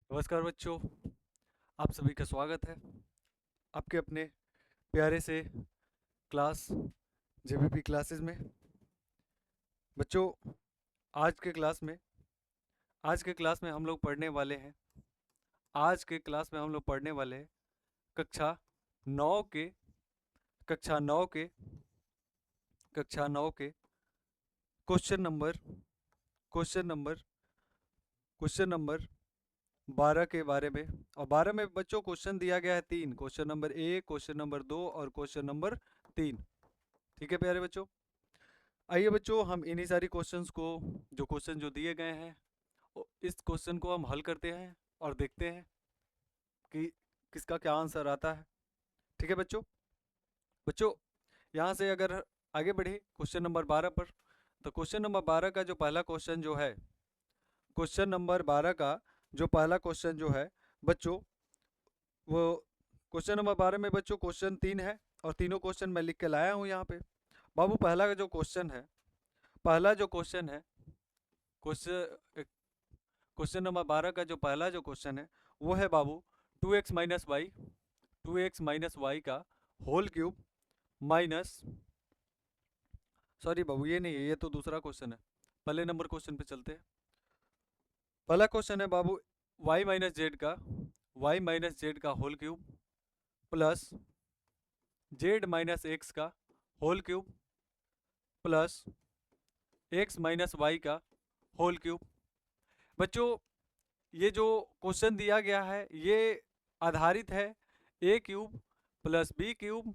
नमस्कार बच्चों, आप सभी का स्वागत है आपके अपने प्यारे से क्लास जेबीपी क्लासेस में। बच्चों, आज के क्लास में आज के क्लास में हम लोग पढ़ने वाले हैं आज के क्लास में हम लोग पढ़ने वाले हैं कक्षा 9 के कक्षा 9 के कक्षा 9 के question number question number question number 12 के बारे में। और 12 में बच्चों क्वेश्चन दिया गया है 3, क्वेश्चन नंबर 1, क्वेश्चन नंबर 2 और क्वेश्चन नंबर 3। ठीक है प्यारे बच्चों, आइए बच्चों हम इन्हीं सारी क्वेश्चंस को, जो क्वेश्चन जो दिए गए हैं, इस क्वेश्चन को हम हल करते हैं और देखते हैं कि किसका क्या आंसर आता है। ठीक है बच्चों। बच्चों, यहाँ से अगर आगे बढ़े क्वेश्चन नंबर 12 पर, तो क्वेश्चन नंबर 12 का जो पहला क्वेश्चन जो है, क्वेश्चन नंबर 12 का जो पहला क्वेश्चन जो है बच्चों, वो क्वेश्चन नंबर 12 में बच्चों क्वेश्चन 3 है और तीनों क्वेश्चन मैं लिख के लाया हूँ यहाँ पे। बाबू पहला का जो क्वेश्चन है, पहला जो क्वेश्चन है, क्वेश्चन क्वेश्चन नंबर 12 का जो पहला जो क्वेश्चन है वो है बाबू 2x माइनस वाई का होल क्यूब माइनस, सॉरी बाबू ये नहीं है, ये तो दूसरा क्वेश्चन है। पहले नंबर क्वेश्चन पे चलते हैं। पहला क्वेश्चन है बाबू y माइनस जेड का होल क्यूब प्लस z-x का होल क्यूब प्लस x-y का होल क्यूब। बच्चों, ये जो क्वेश्चन दिया गया है ये आधारित है a cube plus B cube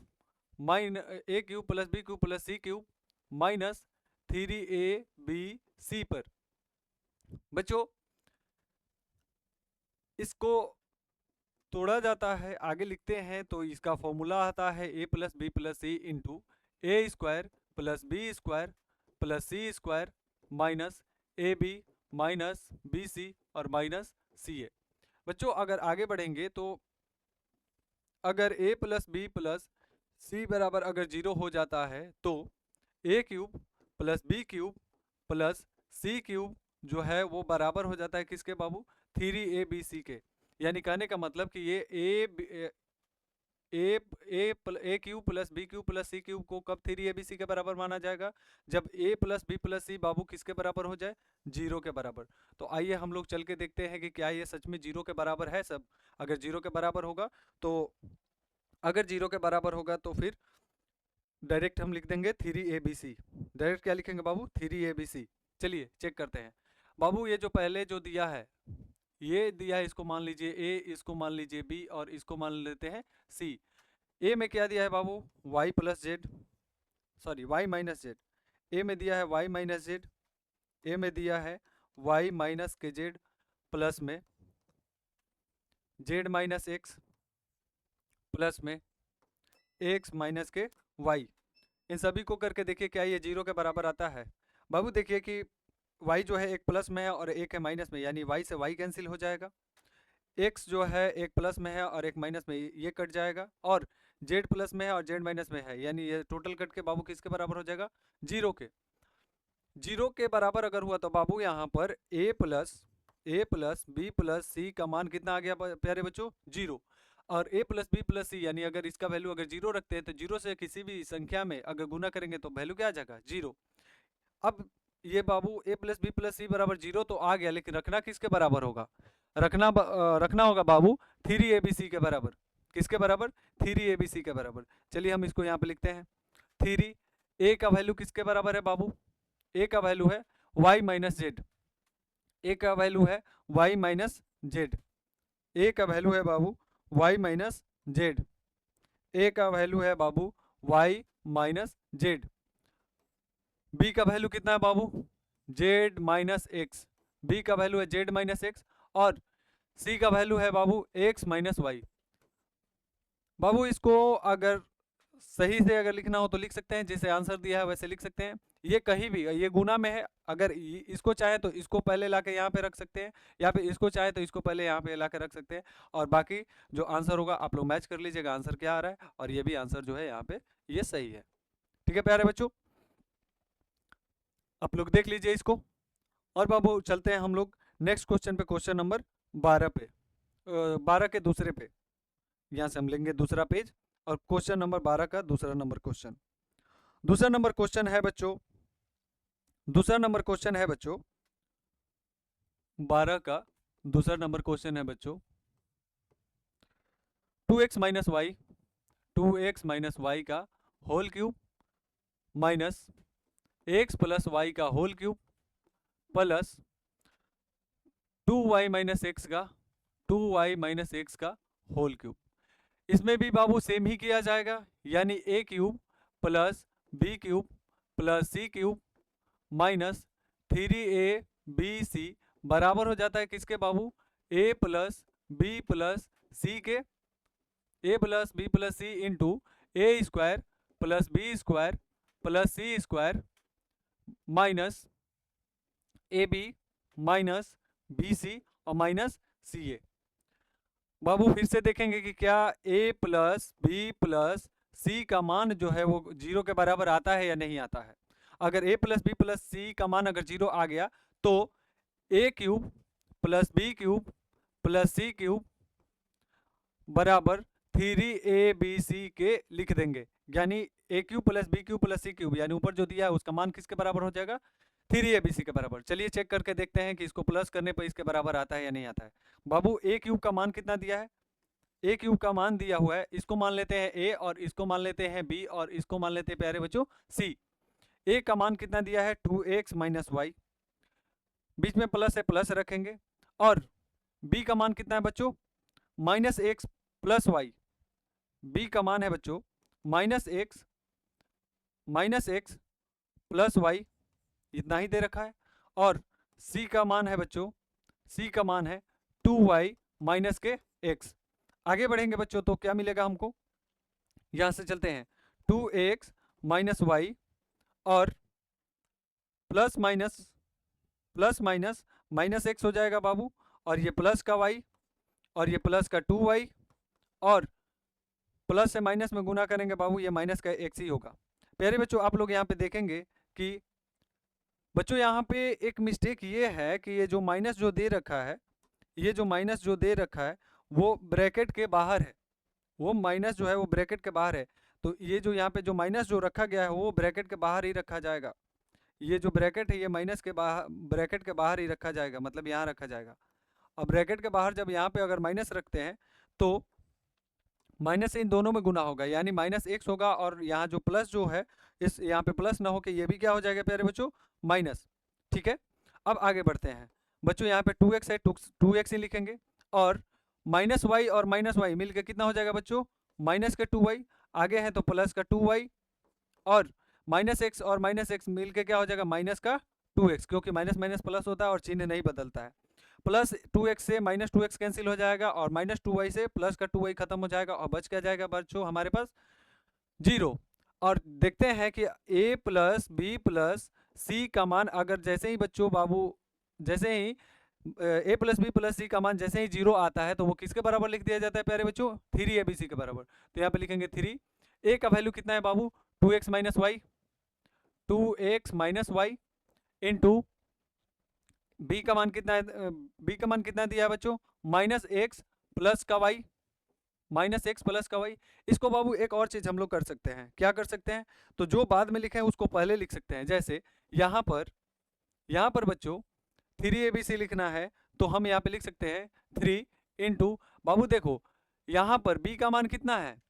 plus C cube minus 3ab पर। बच्चों, इसको तोड़ा जाता है, आगे लिखते हैं तो इसका फॉर्मूला आता है a plus B plus C into A square plus B square plus C square minus A B minus B C और माइनस सी ए। बच्चों, अगर आगे बढ़ेंगे तो अगर a plus B plus C बराबर अगर 0 हो जाता है तो a cube plus B cube plus C cube जो है वो बराबर हो जाता है किसके बाबू, 3abc के। यानी कहने का मतलब कि ये A cube plus B cube plus C cube को कब 3abc के बराबर माना जाएगा, जब a plus B plus C बाबू किसके बराबर हो जाए, 0 के बराबर। तो आइए हम लोग चल के देखते हैं कि क्या ये सच में 0 के बराबर है सब। अगर 0 के बराबर होगा तो अगर 0 के बराबर होगा तो फिर डायरेक्ट हम लिख देंगे 3abc। डायरेक्ट क्या लिखेंगे बाबू, 3abc। चलिए चेक करते हैं। बाबू ये जो पहले जो दिया है, ये दिया है, इसको मान लीजिए a, इसको मान लीजिए b और इसको मान लेते हैं c। a में क्या दिया है बाबू, y plus Z, sorry y minus Z. a में दिया है y माइनस जेड, a में दिया है y माइनस के जेड प्लस में z माइनस एक्स प्लस में x माइनस के y। इन सभी को करके देखिए क्या ये 0 के बराबर आता है। बाबू देखिए कि y जो है एक प्लस में है और एक है माइनस में, यानी y से y कैंसिल हो जाएगा। x जो है एक प्लस में है और एक माइनस में, ये कट जाएगा। और z प्लस में है और z माइनस में है, यानी ये टोटल कट के बाबू किसके बराबर हो जाएगा, 0 के। 0 के बराबर अगर हुआ तो बाबू यहाँ पर a plus B plus C का मान कितना आ गया प्यारे बच्चों, 0। और a प्लस बी प्लस सी यानी अगर इसका वैल्यू अगर 0 रखते हैं तो 0 से किसी भी संख्या में अगर गुना करेंगे तो वैल्यू क्या आ जाएगा, 0। अब ये बाबू a plus B plus C बराबर 0 तो आ गया, लेकिन रखना किसके बराबर होगा, रखना होगा बाबू 3abc के बराबर। किसके बराबर, 3abc के बराबर। चलिए हम इसको यहाँ पे लिखते हैं। 3 a का वैल्यू किसके बराबर है बाबू, a का वैल्यू है y माइनस जेड। a का वैल्यू है y माइनस जेड। a का वैल्यू है बाबू y माइनस जेड। a का वैल्यू है बाबू y माइनस जेड। b का वैल्यू कितना है बाबू, z माइनस एक्स। b का वैल्यू है z माइनस एक्स। और c का वैल्यू है बाबू x माइनस वाई। बाबू इसको अगर सही से अगर लिखना हो तो लिख सकते हैं, जैसे आंसर दिया है वैसे लिख सकते हैं। ये कहीं भी, ये गुना में है, अगर इसको चाहे तो इसको पहले लाके यहाँ पे रख सकते हैं, या फिर इसको चाहे तो इसको पहले यहाँ पे लाके रख सकते हैं। और बाकी जो आंसर होगा आप लोग मैच कर लीजिएगा आंसर क्या आ रहा है, और ये भी आंसर जो है यहाँ पे ये सही है। ठीक है प्यारे बच्चों, आप लोग देख लीजिए इसको। और बाबू चलते हैं हम लोग नेक्स्ट क्वेश्चन पे, क्वेश्चन नंबर 12 पे। 12 के दूसरे पे, यहाँ से हम लेंगे दूसरा पेज और क्वेश्चन नंबर 12 का दूसरा नंबर क्वेश्चन। दूसरा नंबर क्वेश्चन है बच्चों, दूसरा नंबर क्वेश्चन है बच्चों 12 का दूसरा नंबर क्वेश्चन है बच्चों 2x minus Y, 2x minus Y का whole cube minus x plus Y का whole cube plus 2y minus X का 2y माइनस एक्स का होल क्यूब। इसमें भी बाबू सेम ही किया जाएगा, यानी a cube plus b cube plus c cube minus 3ab बराबर हो जाता है किसके बाबू, a plus b plus c के, a plus b plus c into A square plus B square plus C square minus A B minus B C और minus सी ए। बाबू फिर से देखेंगे कि क्या a plus B plus C का मान जो है वो 0 के बराबर आता है या नहीं आता है। अगर a plus B plus C का मान अगर 0 आ गया तो a cube plus B cube plus C cube बराबर 3abc के लिख देंगे, यानी a cube plus B cube plus C cube, यानी ऊपर जो दिया है उसका मान किसके बराबर हो जाएगा, 3abc के बराबर। चलिए चेक करके देखते हैं कि इसको प्लस करने पर इसके बराबर आता है या नहीं आता है। बाबू a क्यूब का मान कितना दिया है, a क्यूब का मान दिया हुआ है, इसको मान लेते हैं a और इसको मान लेते हैं b और इसको मान लेते हैं प्यारे बच्चों c। a का मान कितना दिया है 2x माइनस वाई, बीच में प्लस है प्लस रखेंगे, और b का मान कितना है बच्चों minus X plus Y, b का मान है बच्चों माइनस एक्स प्लस वाई, इतना ही दे रखा है, और c का मान है बच्चों, c का मान है 2y माइनस के x। आगे बढ़ेंगे बच्चों तो क्या मिलेगा हमको, यहां से चलते हैं 2x माइनस वाई और प्लस माइनस माइनस एक्स हो जाएगा बाबू, और ये प्लस का y और ये प्लस का 2y, और प्लस से माइनस में गुना करेंगे बाबू, ये माइनस का x ही होगा। प्यारे बच्चों आप लोग यहाँ पे देखेंगे कि बच्चों यहाँ पे एक मिस्टेक ये है कि ये जो माइनस जो दे रखा है, ये जो माइनस जो दे रखा है वो ब्रैकेट के बाहर है, वो माइनस जो है वो ब्रैकेट के बाहर है। तो ये जो यहाँ पे जो माइनस जो रखा गया है वो ब्रैकेट के बाहर ही रखा जाएगा, ये जो ब्रैकेट है ये माइनस के बाहर, ब्रैकेट के बाहर ही रखा जाएगा, मतलब यहाँ रखा जाएगा। अब ब्रैकेट के बाहर जब यहाँ पे अगर माइनस रखते हैं तो माइनस से इन दोनों में गुना होगा, यानी माइनस एक्स होगा, और यहाँ जो प्लस जो है इस यहाँ पे प्लस ना होके ये भी क्या हो जाएगा प्यारे बच्चों माइनस। ठीक है, अब आगे बढ़ते हैं बच्चों, यहाँ पे 2x है 2x ही लिखेंगे, और माइनस वाई और माइनस वाई मिलकर कितना हो जाएगा बच्चों माइनस का 2y, आगे है तो प्लस का 2y, और माइनस एक्स और माइनस एक्स मिलकर क्या हो जाएगा माइनस का 2x, क्योंकि माइनस माइनस प्लस होता है और चिन्ह नहीं बदलता है। प्लस 2x से माइनस 2x कैंसिल हो जाएगा, और माइनस 2y से प्लस का 2y खत्म हो जाएगा, और बच क्या जाएगा बच्चों हमारे पास 0। और देखते हैं कि a plus B plus C का मान अगर जैसे ही बच्चों बाबू जैसे ही a plus B plus C का मान जैसे ही 0 आता है तो वो किसके बराबर लिख दिया जाता है प्यारे बच्चों 3abc के बराबर। तो यहाँ पे लिखेंगे 3, a का वैल्यू कितना है बाबू 2x minus Y, 2x minus Y into b का मान कितना है, b का मान कितना दिया है बच्चों माइनस एक्स प्लस का वाई, माइनस एक्स प्लस का वाई। इसको बाबू एक और चीज हम लोग कर सकते हैं, क्या कर सकते हैं, तो जो बाद में लिखे हैं उसको पहले लिख सकते हैं। जैसे यहाँ पर बच्चों 3abc लिखना है तो हम यहाँ पे लिख सकते हैं 3 इंटू, बाबू देखो यहाँ पर b का मान कितना है,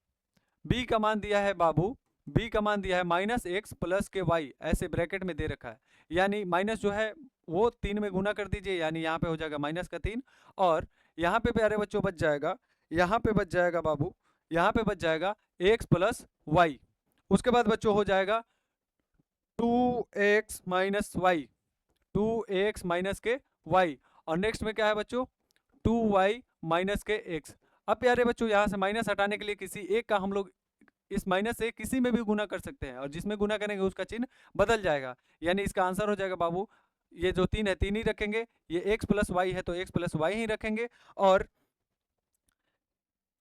b का मान दिया है बाबू, b का मान दिया है माइनस एक्स प्लस के वाई, ऐसे ब्रैकेट में दे रखा है, यानी माइनस जो है वो 3 में गुना कर दीजिए, यानी यहाँ पे हो जाएगा माइनस का 3, और यहाँ पे प्यारे बच्चों बच जाएगा, यहाँ पे बच जाएगा बाबू, यहाँ पे बच जाएगा एक्स प्लस वाई। उसके बाद बच्चों हो जाएगा 2x minus Y, 2x minus के y, और नेक्स्ट में क्या है बच्चों 2y माइनस के x। अब प्यारे बच्चों यहाँ से माइनस हटाने के लिए किसी एक का हम लोग इस माइनस से किसी में भी गुना कर सकते हैं, और जिसमें गुना करेंगे उसका चिन्ह बदल जाएगा, यानी इसका आंसर हो जाएगा बाबू ये जो 3 है 3 ही रखेंगे, ये x प्लस वाई है तो x प्लस वाई ही रखेंगे, और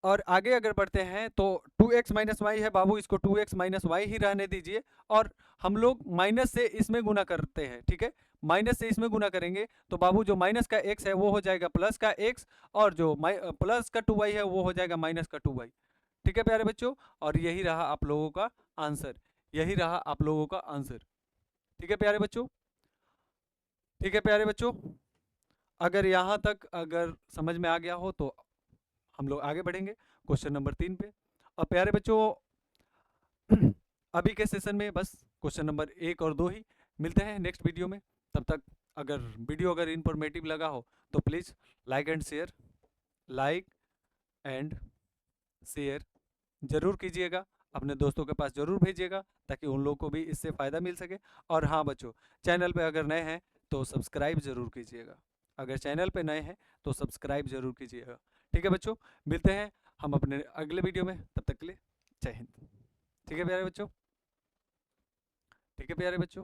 आगे अगर बढ़ते हैं तो 2x माइनस वाई है बाबू, इसको 2x माइनस वाई ही रहने दीजिए, और हम लोग माइनस से इसमें गुना करते हैं। ठीक है, माइनस से इसमें गुना करेंगे तो बाबू जो माइनस का x है वो हो जाएगा प्लस का x, और जो प्लस का 2y है वो हो जाएगा माइनस का 2y। ठीक है प्यारे बच्चों, और यही रहा आप लोगों का आंसर, यही रहा आप लोगों का आंसर। ठीक है प्यारे बच्चों, ठीक है प्यारे बच्चों, अगर यहाँ तक अगर समझ में आ गया हो तो हम लोग आगे बढ़ेंगे क्वेश्चन नंबर 3 पे। अब प्यारे बच्चों अभी के सेशन में बस क्वेश्चन नंबर 1 और 2 ही, मिलते हैं नेक्स्ट वीडियो में। तब तक अगर वीडियो अगर इन्फॉर्मेटिव लगा हो तो प्लीज़ लाइक एंड शेयर ज़रूर कीजिएगा, अपने दोस्तों के पास ज़रूर भेजिएगा ताकि उन लोगों को भी इससे फ़ायदा मिल सके। और हाँ बच्चों, चैनल पे अगर नए हैं तो सब्सक्राइब ज़रूर कीजिएगा, अगर चैनल पे नए हैं तो सब्सक्राइब ज़रूर कीजिएगा। ठीक है बच्चों, मिलते हैं हम अपने अगले वीडियो में, तब तक के लिए जय हिंद। ठीक है प्यारे बच्चों, ठीक है प्यारे बच्चों।